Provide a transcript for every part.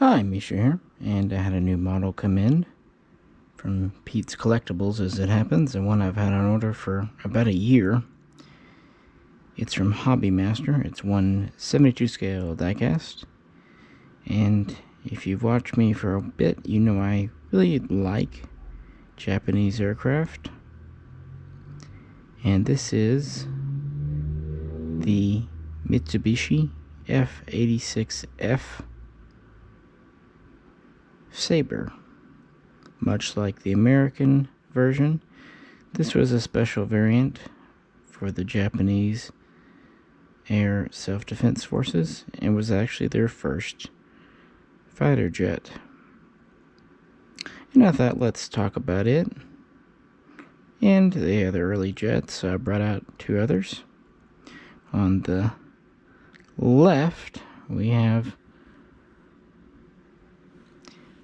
Hi, Misha here, and I had a new model come in from Pete's Collectibles, as it happens, and one I've had on order for about a year. It's from Hobby Master. It's 1/72 scale diecast, and if you've watched me for a bit, you know I really like Japanese aircraft. And this is the Mitsubishi F-86F Sabre. Much like the American version, this was a special variant for the Japanese Air Self-Defense Forces and was actually their first fighter jet. And I thought, let's talk about it and the other early jets. So I brought out two others. On the left, we have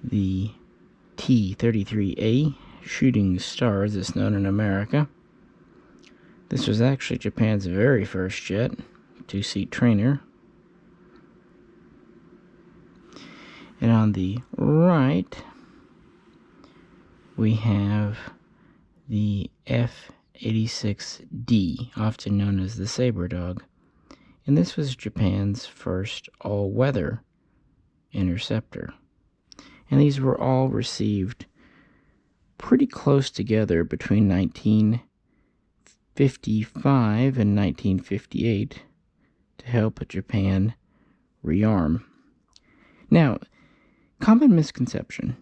the T-33A Shooting Star, as it's known in America. This was actually Japan's very first jet, two-seat trainer. And on the right, we have the F-86D, often known as the Sabre Dog. And this was Japan's first all-weather interceptor. And these were all received pretty close together between 1955 and 1958 to help Japan rearm. Now, common misconception.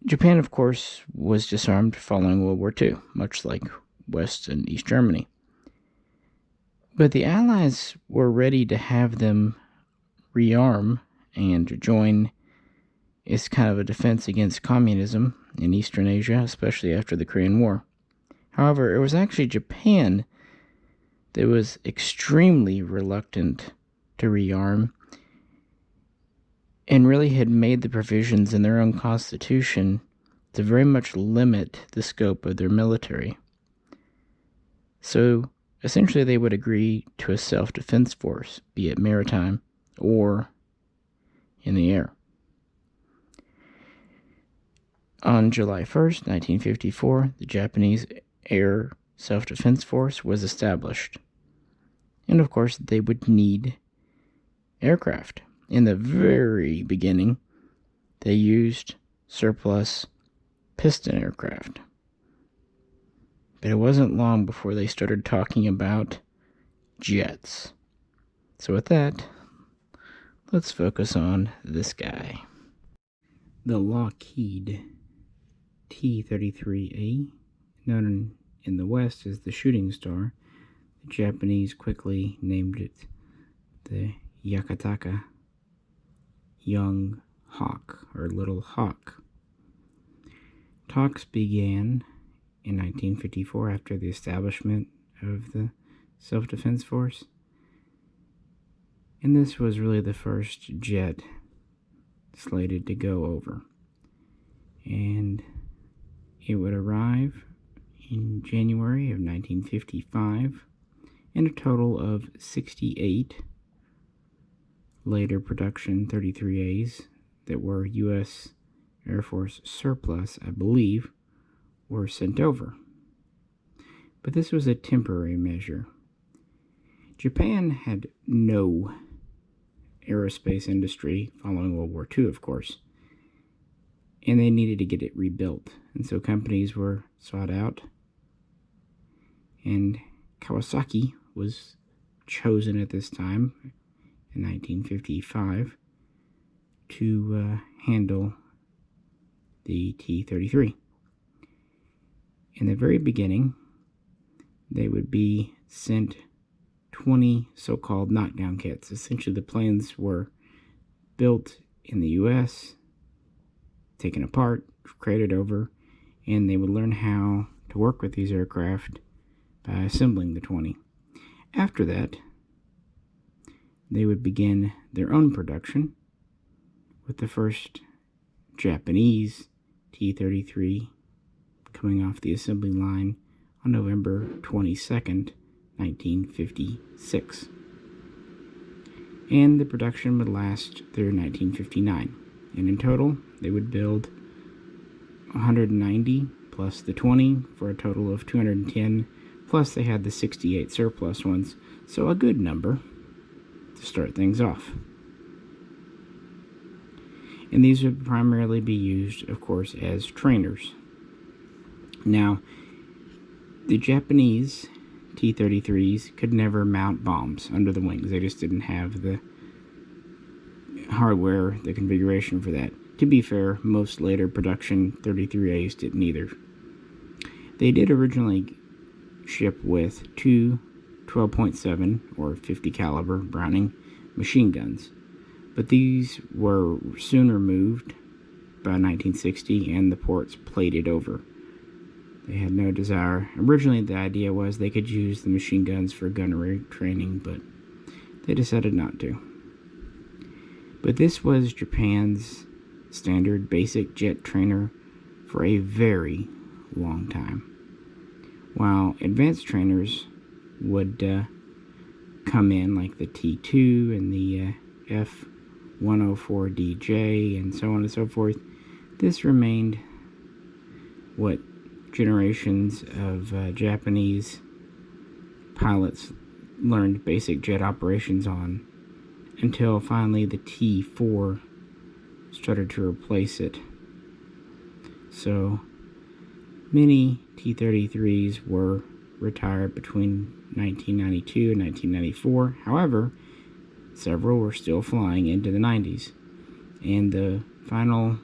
Japan, of course, was disarmed following World War II, much like West and East Germany. But the Allies were ready to have them rearm and join as kind of a defense against communism in Eastern Asia, especially after the Korean War. However, it was actually Japan that was extremely reluctant to rearm and really had made the provisions in their own constitution to very much limit the scope of their military. So essentially they would agree to a self-defense force, be it maritime or in the air. On July 1st, 1954, the Japanese Air Self-Defense Force was established. And of course, they would need aircraft. In the very beginning, they used surplus piston aircraft. But it wasn't long before they started talking about jets. So with that, let's focus on this guy. The Lockheed T-33A, known in the West as the Shooting Star. The Japanese quickly named it the Yakataka Young Hawk, or Little Hawk. Talks began in 1954 after the establishment of the Self-Defense Force. And this was really the first jet slated to go over. And it would arrive in January of 1955 in a total of 68 later production 33As that were U.S. Air Force surplus, I believe, were sent over. But this was a temporary measure. Japan had no aerospace industry following World War II, of course, and they needed to get it rebuilt. And so companies were sought out, and Kawasaki was chosen at this time in 1955 to handle the T-33. In the very beginning, they would be sent 20 so-called knockdown kits. Essentially, the planes were built in the U.S., taken apart, created over, and they would learn how to work with these aircraft by assembling the 20. After that, they would begin their own production with the first Japanese T-33 coming off the assembly line on November 22nd, 1956. and the production would last through 1959. And in total, they would build 190 plus the 20 for a total of 210, plus they had the 68 surplus ones, so a good number to start things off. And these would primarily be used, of course, as trainers. Now, the Japanese T-33s could never mount bombs under the wings. They just didn't have the hardware, the configuration for that. To be fair, most later production 33As didn't either. They did originally ship with two 12.7 or 50 caliber Browning machine guns, but these were soon removed by 1960 and the ports plated over. They had no desire. Originally the idea was they could use the machine guns for gunnery training, but they decided not to. But this was Japan's standard basic jet trainer for a very long time. While advanced trainers would come in, like the T2 and the F-104DJ and so on and so forth, this remained what generations of Japanese pilots learned basic jet operations on, until finally the T4 started to replace it. So many T-33s were retired between 1992 and 1994. However, several were still flying into the 90s, and the final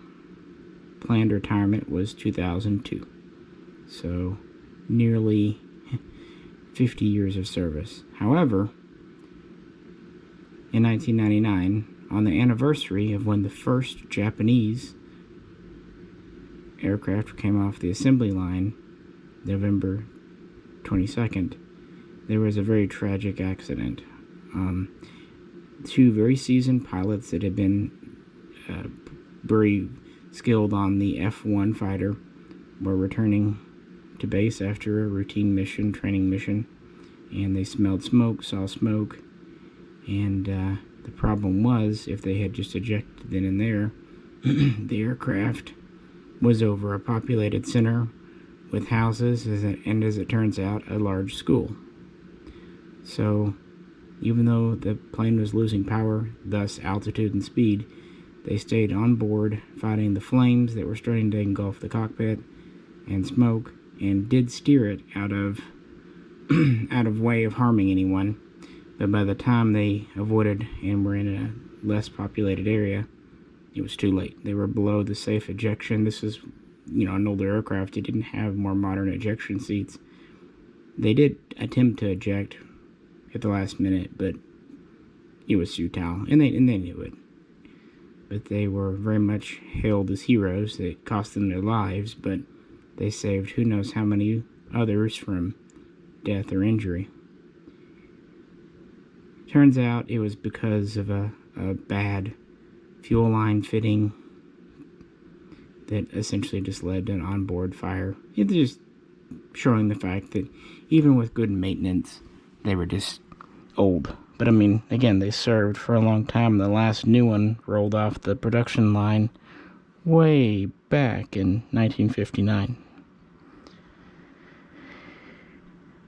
planned retirement was 2002. So nearly 50 years of service. However, in 1999, on the anniversary of when the first Japanese aircraft came off the assembly line, November 22nd, there was a very tragic accident. Two very seasoned pilots that had been very skilled on the F-1 fighter were returning to base after a routine mission, training mission, and they smelled smoke, saw smoke, and the problem was, if they had just ejected then and there, the aircraft was over a populated center with houses, and as it turns out, a large school. So even though the plane was losing power, thus altitude and speed, they stayed on board fighting the flames that were starting to engulf the cockpit and smoke, and did steer it out of way of harming anyone. But by the time they avoided and were in a less populated area, it was too late. They were below the safe ejection. This is, an older aircraft. It didn't have more modern ejection seats. They did attempt to eject at the last minute, but it was futile, and they knew it. But they were very much hailed as heroes. It cost them their lives, but they saved who knows how many others from death or injury. Turns out it was because of a bad fuel line fitting that essentially just led to an onboard fire. It's just showing the fact that even with good maintenance, they were just old. But I mean, again, they served for a long time. The last new one rolled off the production line way back in 1959.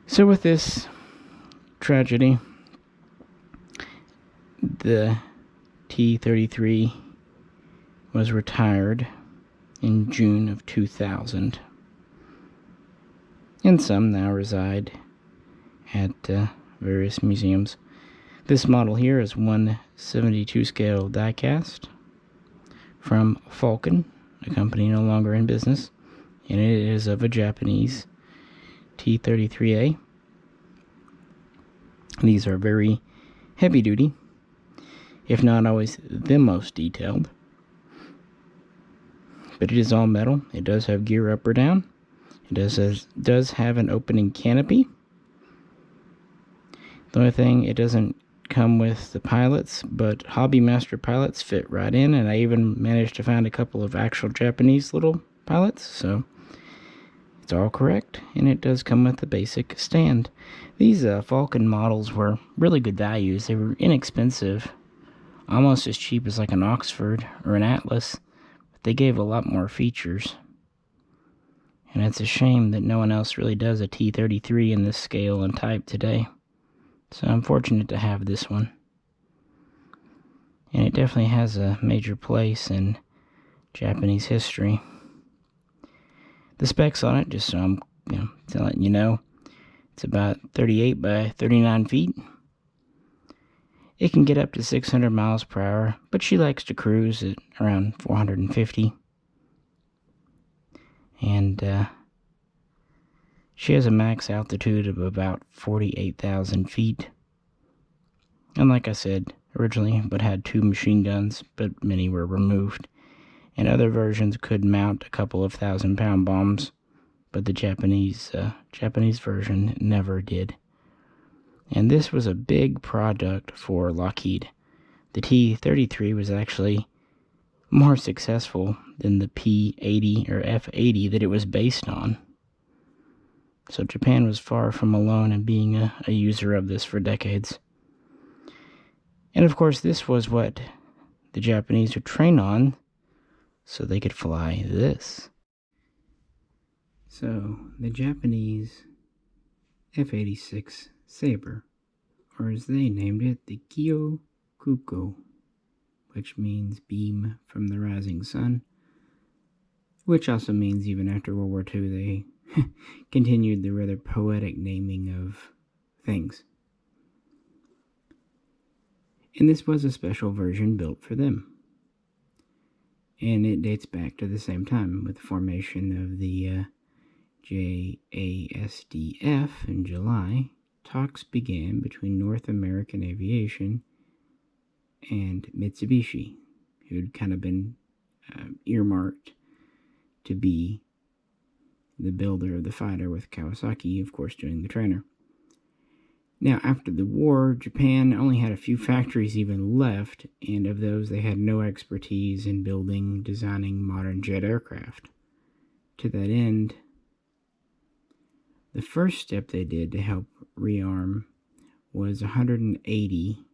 So with this tragedy, the T-33 was retired in June of 2000, and some now reside at various museums. This model here is 1/72 scale diecast from Falcon, a company no longer in business, and it is of a Japanese T-33A. These are very heavy duty, if not always the most detailed. But it is all metal. It does have gear up or down. It does have an opening canopy. The only thing, it doesn't come with the pilots, but Hobby Master pilots fit right in, and I even managed to find a couple of actual Japanese little pilots, so it's all correct, and it does come with the basic stand. These Falcon models were really good values. They were inexpensive almost as cheap as like an Oxford or an Atlas, but they gave a lot more features. And it's a shame that no one else really does a T-33 in this scale and type today. So I'm fortunate to have this one. And it definitely has a major place in Japanese history. The specs on it, just so I'm letting you know, it's about 38 by 39 feet. It can get up to 600 miles per hour, but she likes to cruise at around 450. And she has a max altitude of about 48,000 feet. And like I said originally, but had 2 machine guns, but many were removed. And other versions could mount a couple of 1,000-pound bombs, but the Japanese version never did. And this was a big product for Lockheed. The T-33 was actually more successful than the P-80 or F-80 that it was based on. So Japan was far from alone in being a user of this for decades. And of course, this was what the Japanese would train on, so they could fly this. So, the Japanese F-86 Sabre, or as they named it, the Kyokuko, which means beam from the rising sun, which also means even after World War II they continued the rather poetic naming of things. And this was a special version built for them. And it dates back to the same time with the formation of the JASDF in July. Talks began between North American Aviation and Mitsubishi, who'd kind of been earmarked to be the builder of the fighter, with Kawasaki, of course, doing the trainer. Now, after the war, Japan only had a few factories even left, and of those they had no expertise in building, designing modern jet aircraft. To that end, the first step they did to help rearm was 180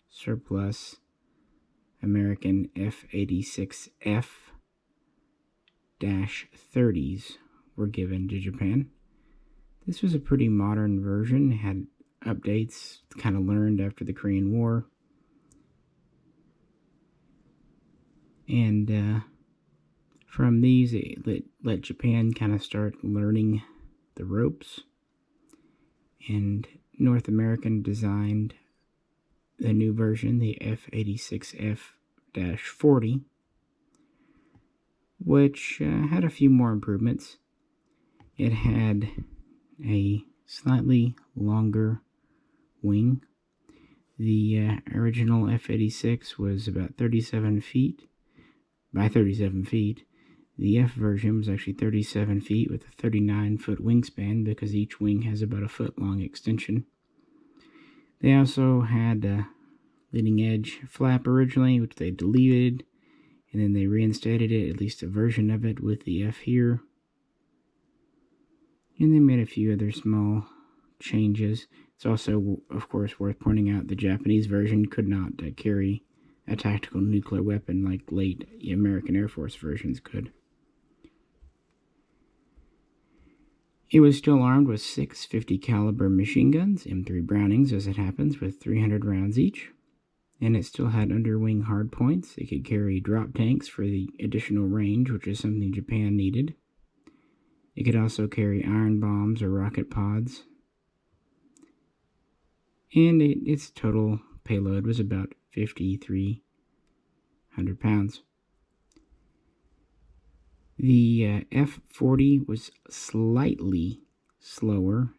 surplus American F-86F -30s were given to Japan. This was a pretty modern version, had updates kind of learned after the Korean War. And from these, it let Japan kind of start learning the ropes. And North American designed the new version, the F-86F-40, which had a few more improvements. It had a slightly longer wing. The original F-86 was about 37 feet by 37 feet. The F version was actually 37 feet with a 39-foot wingspan because each wing has about a foot-long extension. They also had a leading edge flap originally, which they deleted, and then they reinstated it, at least a version of it, with the F here. And they made a few other small changes. It's also, of course, worth pointing out the Japanese version could not carry a tactical nuclear weapon like late American Air Force versions could. It was still armed with 6 .50 caliber machine guns, M3 Brownings as it happens, with 300 rounds each. And it still had underwing hardpoints. It could carry drop tanks for the additional range, which is something Japan needed. It could also carry iron bombs or rocket pods. And its total payload was about 5,300 pounds. The F-40 was slightly slower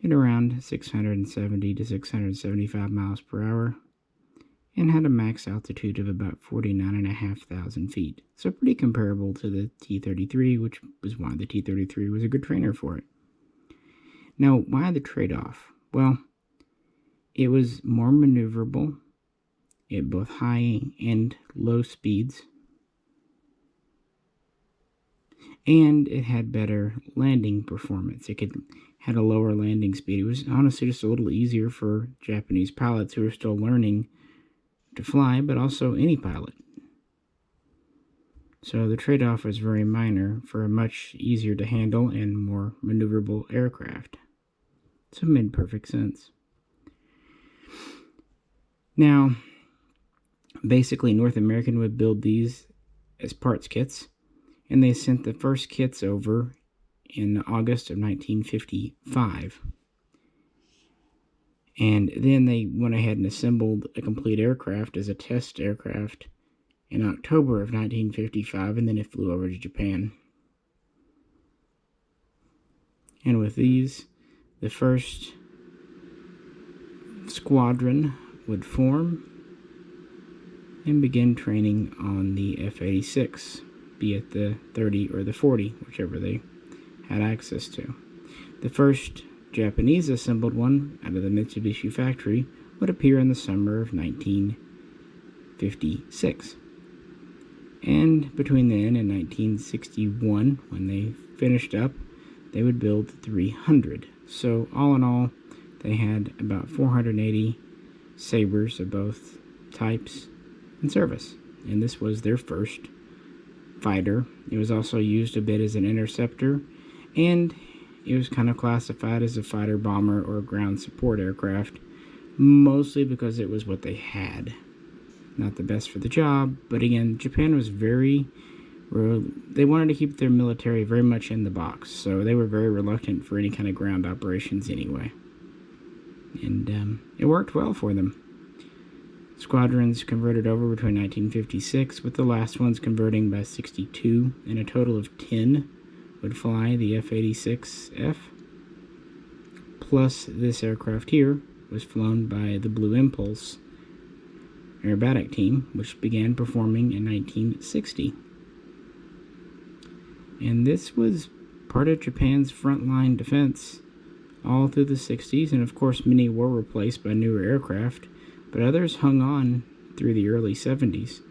at around 670 to 675 miles per hour and had a max altitude of about 49,500 feet. So pretty comparable to the T-33, which was why the T-33 was a good trainer for it. Now, why the trade-off? Well, it was more maneuverable at both high and low speeds, and it had better landing performance. It had a lower landing speed. It was honestly just a little easier for Japanese pilots who were still learning to fly, but also any pilot. So the trade-off was very minor for a much easier to handle and more maneuverable aircraft. So it made perfect sense. Now, basically North American would build these as parts kits, and they sent the first kits over in August of 1955. And then they went ahead and assembled a complete aircraft as a test aircraft in October of 1955, and then it flew over to Japan. And with these, the first squadron would form and begin training on the F-86, be it the 30 or the 40, whichever they had access to. The first Japanese assembled one out of the Mitsubishi factory would appear in the summer of 1956. And between then and 1961, when they finished up, they would build 300. So all in all, they had about 480 Sabres of both types in service. And this was their first fighter. It was also used a bit as an interceptor, and it was kind of classified as a fighter bomber or ground support aircraft, mostly because it was what they had. Not the best for the job, but again, Japan was they wanted to keep their military very much in the box, so they were very reluctant for any kind of ground operations anyway. And it worked well for them. Squadrons converted over between 1956, with the last ones converting by 62, and a total of 10 would fly the F-86F. Plus, this aircraft here was flown by the Blue Impulse aerobatic team, which began performing in 1960. And this was part of Japan's frontline defense all through the 60s, and of course many were replaced by newer aircraft, but others hung on through the early 70s.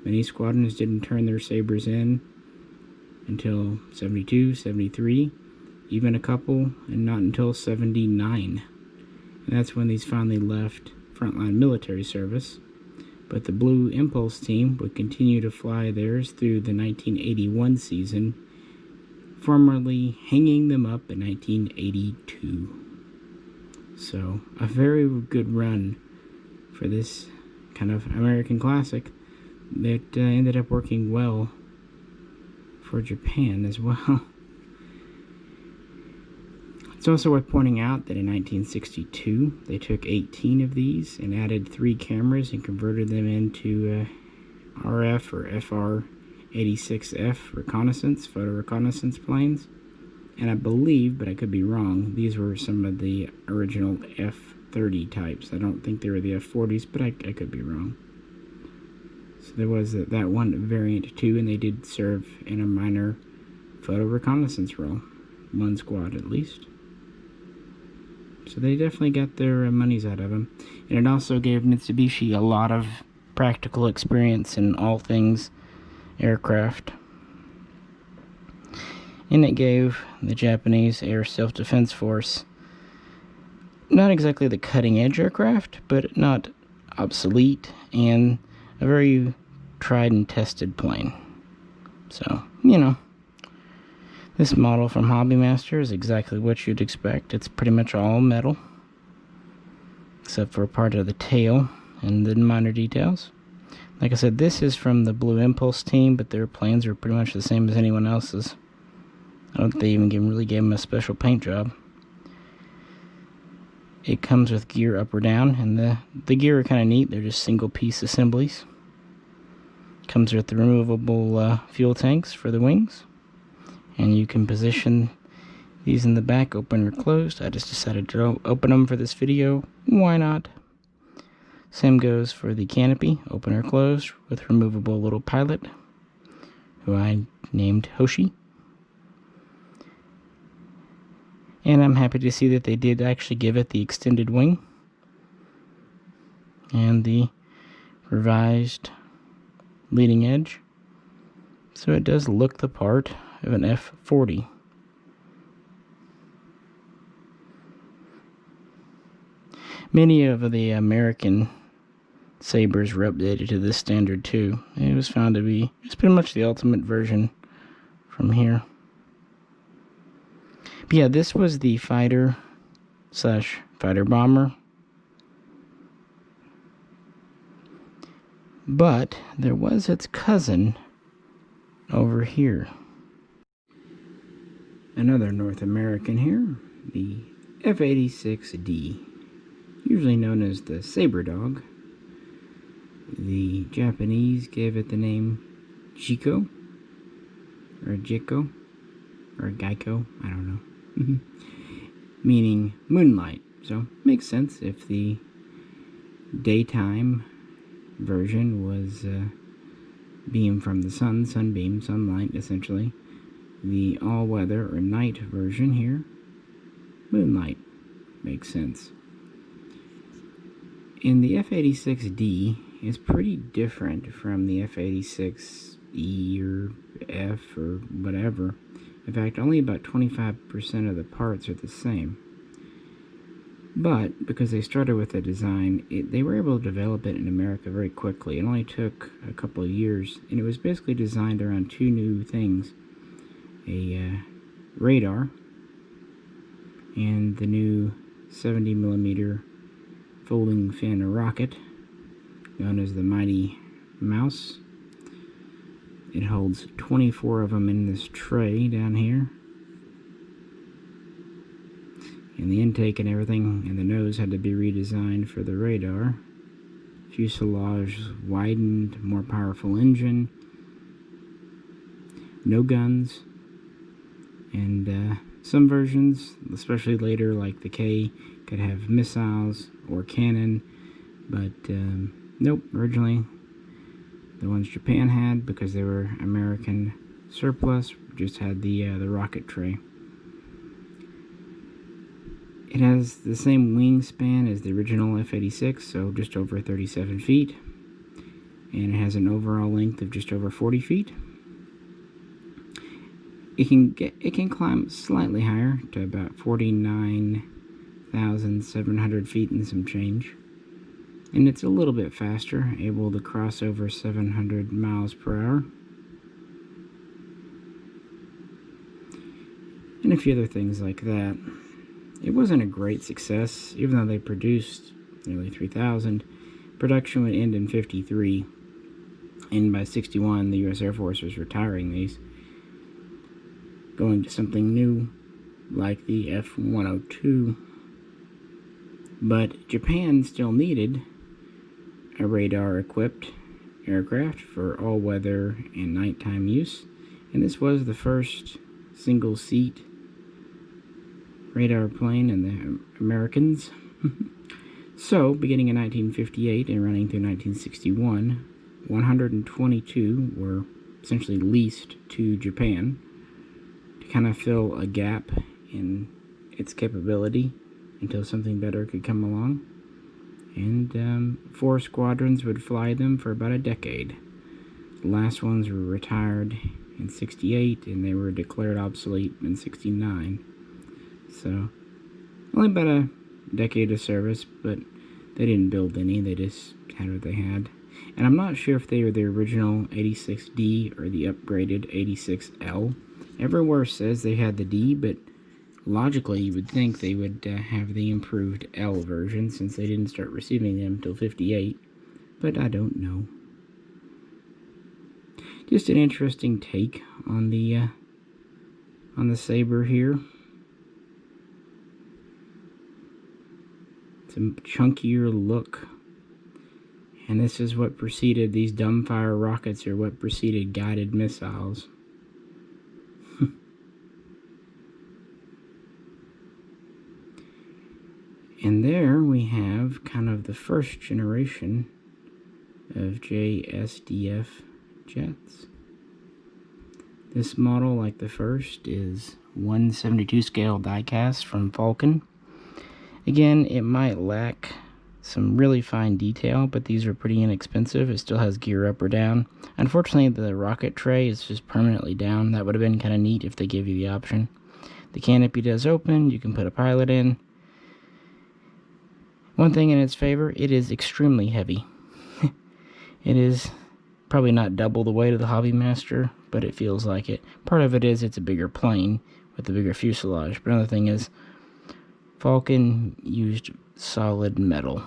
Many squadrons didn't turn their Sabres in until 72, 73, even a couple, and not until 79. And that's when these finally left frontline military service. But the Blue Impulse team would continue to fly theirs through the 1981 season, formally hanging them up in 1982. So, a very good run for this kind of American classic that ended up working well for Japan as well. It's also worth pointing out that in 1962, they took 18 of these and added 3 cameras and converted them into RF or F-86F photo reconnaissance planes. And I believe, but I could be wrong, these were some of the original F-30 types. I don't think they were the F-40s, but I could be wrong. So there was that one variant too, and they did serve in a minor photo reconnaissance role. One squad at least. So they definitely got their monies out of them. And it also gave Mitsubishi a lot of practical experience in all things aircraft. And it gave the Japanese Air Self-Defense Force not exactly the cutting-edge aircraft, but not obsolete, and a very tried and tested plane. So, you know, this model from Hobbymaster is exactly what you'd expect. It's pretty much all metal, except for a part of the tail and the minor details. Like I said, this is from the Blue Impulse team, but their planes are pretty much the same as anyone else's. I don't think they even really gave them a special paint job. It comes with gear up or down, and the gear are kind of neat. They're just single-piece assemblies. Comes with the removable fuel tanks for the wings. And you can position these in the back, open or closed. I just decided to open them for this video. Why not? Same goes for the canopy, open or closed, with removable little pilot, who I named Hoshi. And I'm happy to see that they did actually give it the extended wing and the revised leading edge. So it does look the part of an F-40. Many of the American Sabres were updated to this standard too. It was found to be, it's pretty much the ultimate version from here. But yeah, this was the fighter / fighter bomber. But there was its cousin over here. Another North American here, the F-86D, usually known as the Sabre Dog. The Japanese gave it the name Gekko, or Gekko, or Gekko, I don't know, meaning moonlight. So, makes sense if the daytime version was beam from the sun, sunbeam, sunlight, essentially. The all-weather or night version here, moonlight, makes sense. And the F-86D is pretty different from the F-86E or F or whatever. In fact, only about 25% of the parts are the same. But, because they started with the design, they were able to develop it in America very quickly. It only took a couple of years, and it was basically designed around two new things. A radar, and the new 70mm folding fin rocket, known as the Mighty Mouse. It holds 24 of them in this tray down here. And the intake and everything, and the nose had to be redesigned for the radar. Fuselage widened, more powerful engine. No guns. And some versions, especially later, like the K, could have missiles or cannon. But nope, originally the ones Japan had, because they were American surplus, just had the rocket tray. It has the same wingspan as the original F-86, so just over 37 feet. And it has an overall length of just over 40 feet. It can climb slightly higher to about 49,700 feet and some change. And it's a little bit faster, able to cross over 700 miles per hour. And a few other things like that. It wasn't a great success, even though they produced nearly 3,000. Production would end in 53, and by 61 the U.S. Air Force was retiring these, going to something new like the F-102. But Japan still needed a radar-equipped aircraft for all-weather and nighttime use, and this was the first single-seat radar plane in the Americans. So, beginning in 1958 and running through 1961, 122 were essentially leased to Japan to kind of fill a gap in its capability until something better could come along. And 4 squadrons would fly them for about a decade. The last ones were retired in 68, and they were declared obsolete in 69. So, only about a decade of service, but they didn't build any, they just had what they had. And I'm not sure if they were the original 86D or the upgraded 86L. Everywhere says they had the D, but logically you would think they would have the improved L version, since they didn't start receiving them until 58, but I don't know. Just an interesting take on the Sabre here. It's a chunkier look, and this is what preceded these dumbfire rockets, or what preceded guided missiles. And there we have kind of the first generation of JASDF jets. This model, like the first, is 1/72 scale diecast from Falcon. Again, it might lack some really fine detail, but these are pretty inexpensive. It still has gear up or down. Unfortunately, the rocket tray is just permanently down. That would have been kind of neat if they gave you the option. The canopy does open. You can put a pilot in. One thing in its favor, it is extremely heavy. It is probably not double the weight of the Hobbymaster, but it feels like it. Part of it is it's a bigger plane with a bigger fuselage, but another thing is Falcon used solid metal.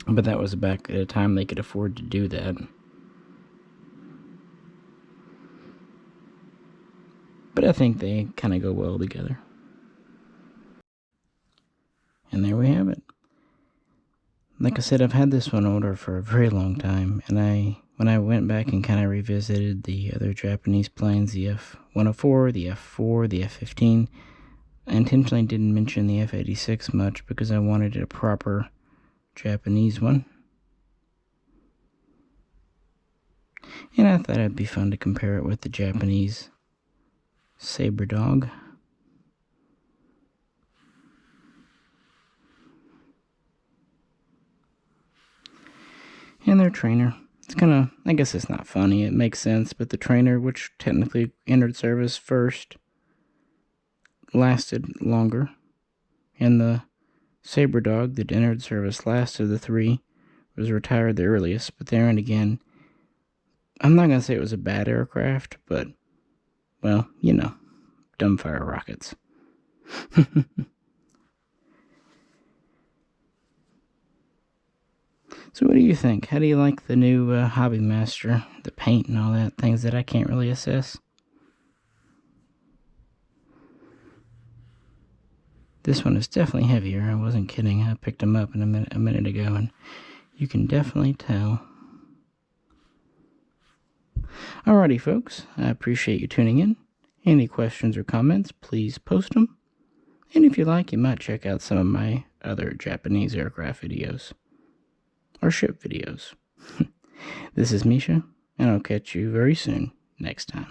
But that was back at a time they could afford to do that. But I think they kind of go well together. And there we have it. Like I said, I've had this one order for a very long time, and when I went back and kind of revisited the other Japanese planes, the F-104, the F-4, the F-15, I intentionally didn't mention the F-86 much because I wanted a proper Japanese one. And I thought it'd be fun to compare it with the Japanese Sabre dog. And their trainer. It's kind of, I guess it's not funny, it makes sense, but the trainer, which technically entered service first, lasted longer. And the Sabre dog that entered service last of the three was retired the earliest. But there and again, I'm not going to say it was a bad aircraft, but, well, you know, dumbfire rockets. So what do you think? How do you like the new Hobbymaster? The paint and all that, things that I can't really assess. This one is definitely heavier. I wasn't kidding. I picked them up in a minute ago, and you can definitely tell. Alrighty, folks. I appreciate you tuning in. Any questions or comments, please post them. And if you like, you might check out some of my other Japanese aircraft videos. Or ship videos. This is Misha, and I'll catch you very soon next time.